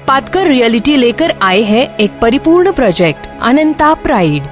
Patkar reality लेकर आए हैं एक परिपूर्ण प्रोजेक्ट अनंता प्राइड।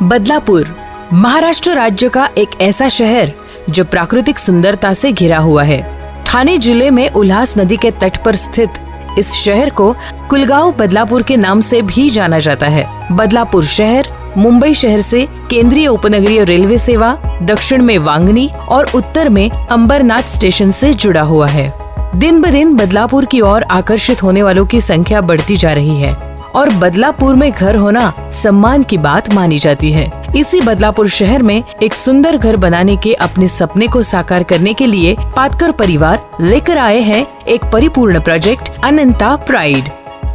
बदलापुर महाराष्ट्र राज्य का एक ऐसा शहर जो प्राकृतिक सुंदरता से घिरा हुआ है। ठाणे जिले में उल्हास नदी के तट पर स्थित इस शहर को कुलगांव बदलापुर के नाम से भी जाना जाता है। बदलापुर शहर मुंबई शहर से केंद्रीय उपनगरीय रेलवे सेवा, दक्षिण में वांगनी और उत्तर में अंबरनाथ स्टेशन से जुड़ा हुआ है। दिन ब दिन बदलापुर की ओर आकर्षित होने वालों की संख्या बढ़ती जा रही है और बदलापुर में घर होना सम्मान की बात मानी जाती है। इसी बदलापुर शहर में एक सुंदर घर बनाने के अपने सपने को साकार करने के लिए पाटकर परिवार लेकर आए हैं एक परिपूर्ण प्रोजेक्ट अनंता प्राइड।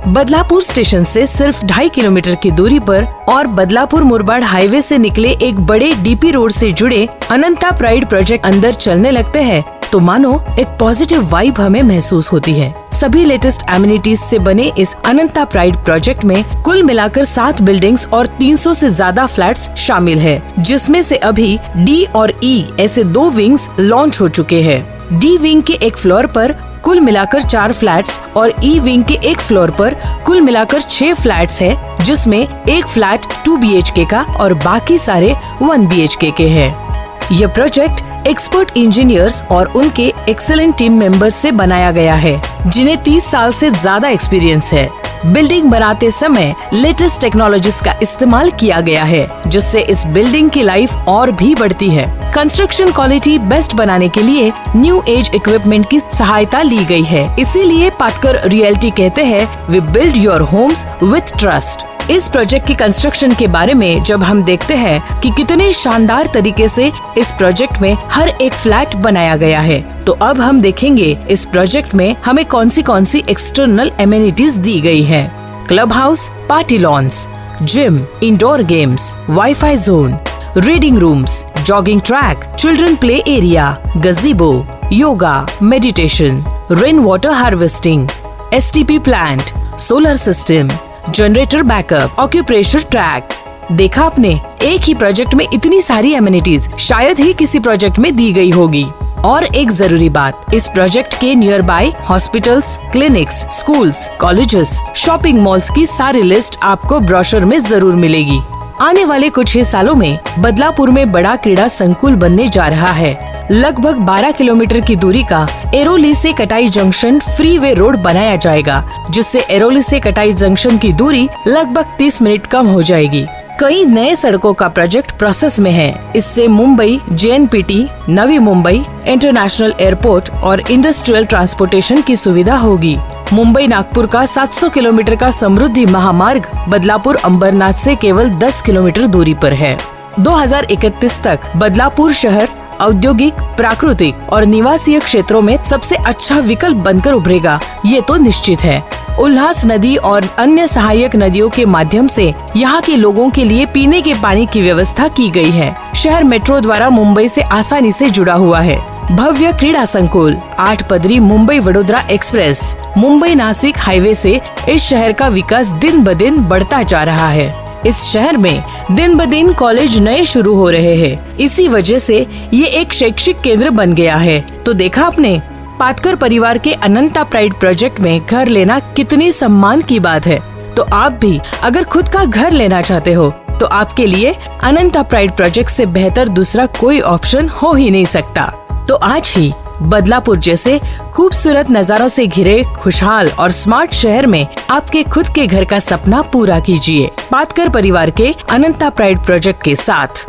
बदलापुर स्टेशन से सिर्फ 2.5 किलोमीटर की दूरी पर और बदलापुर मुरबाड हाईवे से निकले एक बड़े डीपी रोड से जुड़े अनंता प्राइड प्रोजेक्ट अंदर चलने लगते हैं तो मानो एक पॉजिटिव वाइब हमें महसूस होती है। सभी लेटेस्ट एमिनिटीज से बने इस अनंता प्राइड प्रोजेक्ट में कुल मिलाकर 7 बिल्डिंग्स और 300 से ज्यादा फ्लैट्स शामिल है, जिसमें से अभी डी और ई ऐसे 2 विंग्स लॉन्च हो चुके हैं। डी विंग के एक फ्लोर पर कुल मिलाकर 4 फ्लैट्स और ई विंग के एक फ्लोर पर कुल मिलाकर 6 फ्लैट्स हैं, जिसमें एक फ्लैट 2 BHK का और बाकी सारे 1 BHK के हैं। यह प्रोजेक्ट एक्सपर्ट इंजीनियर्स और उनके एक्सेलेंट टीम मेंबर्स से बनाया गया है, जिन्हें 30 साल से ज्यादा एक्सपीरियंस है। बिल्डिंग बनाते समय लेटेस्ट टेक्नोलॉजीज का इस्तेमाल किया गया है, जिससे इस बिल्डिंग की लाइफ और भी बढ़ती है। कंस्ट्रक्शन क्वालिटी बेस्ट बनाने के लिए न्यू एज इक्विपमेंट की सहायता ली गई है। इसीलिए पाटकर रियल्टी कहते हैं, we build your homes with trust. इस प्रोजेक्ट की कंस्ट्रक्शन के बारे में जब हम देखते हैं कि कितने शानदार तरीके से इस प्रोजेक्ट में हर एक फ्लैट बनाया गया है, तो अब हम देखेंगे इस प्रोजेक्ट में हमें कौन सी एक्सटर्नल एमिनिटीज दी गई है। Club house, party lawns, gym, indoor games, wifi zone, reading rooms, jogging track, children play area, gazebo, yoga, meditation, rain water harvesting, STP plant, solar system, generator backup, acupressure track. देखा आपने, एक ही project में इतनी सारी amenities शायद ही किसी project में दी गई होगी। और एक जरूरी बात, इस प्रोजेक्ट के near by hospitals, clinics, schools, colleges, shopping malls की सारी लिस्ट आपको ब्रोशर में जरूर मिलेगी। आने वाले कुछ ही सालों में बदलापुर में बड़ा क्रीड़ा संकुल बनने जा रहा है। लगभग 12 किलोमीटर की दूरी का एरोली से कटाई जंक्शन फ्रीवे रोड बनाया जाएगा, जिससे एरोली से कटाई जंक्शन की दूरी लगभग 30 मिनट कम हो जाएगी। कई नए सड़कों का प्रोजेक्ट प्रोसेस में है। इससे Mumbai JNPT, Navi Mumbai international airport और इंडस्ट्रियल ट्रांसपोर्टेशन की सुविधा होगी। मुंबई नागपुर का 700 किलोमीटर का समृद्धि महामार्ग बदलापुर अंबरनाथ से केवल 10 किलोमीटर दूरी पर है। 2031 तक बदलापुर शहर औद्योगिक, प्राकृतिक और निवासीय क्षेत्रों में सबसे अच्छा विकल्प बनकर उभरेगा, ये तो निश्चित है। उल्हास नदी और अन्य सहायक नदियों के माध्यम से यहाँ के लोगों के लिए पीने के पानी की व्यवस्था की गई है। शहर मेट्रो द्वारा मुंबई से आसानी से जुड़ा हुआ है। भव्य क्रीड़ा संकुल, 8 पदरी मुंबई वडोदरा एक्सप्रेस, मुंबई नासिक हाईवे से इस शहर का विकास दिन ब दिन बढ़ता जा रहा है। इस शहर में दिन ब दिन कॉलेज नए शुरू हो रहे हैं। इसी वजह से ये एक शैक्षिक केंद्र बन गया है। तो देखा आपने, पाटकर परिवार के अनंता प्राइड प्रोजेक्ट में घर लेना कितनी सम्मान की बात है। तो आप भी अगर खुद का घर लेना चाहते हो तो आपके लिए अनंता प्राइड प्रोजेक्ट से बेहतर दूसरा कोई ऑप्शन हो ही नहीं सकता। तो आज ही बदलापुर जैसे खूबसूरत नज़ारों से घिरे खुशहाल और स्मार्ट शहर में आपके खुद के घर का सपना पूरा कीजिए पाटकर परिवार के अनंता प्राइड प्रोजेक्ट के साथ।